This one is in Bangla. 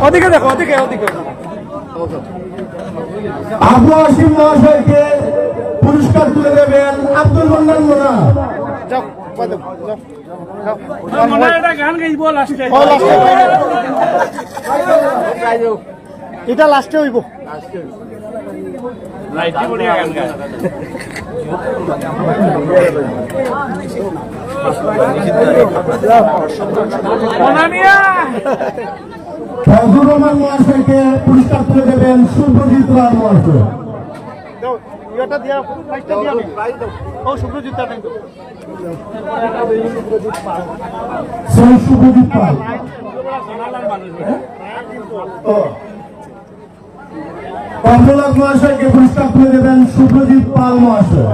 ওদিকে দেখো, ওদিকে ওদিকে। আবু হাশিম মহাশয়কে পুরস্কার তুলে দেবেন আব্দুল মান্নান মোনা। যাও, এটা লাস্টে হইব। ফজলুর রহমান মহাশয়কে পুরস্কার তুলে দেবেন শুভজিৎ রায় মহাশয়। শুভ্রজিৎ শুভজিৎ পাল। কমলাক মহাশয়কে পুরস্কার তুলে দেবেন শুভজিৎ পাল মহাশয়।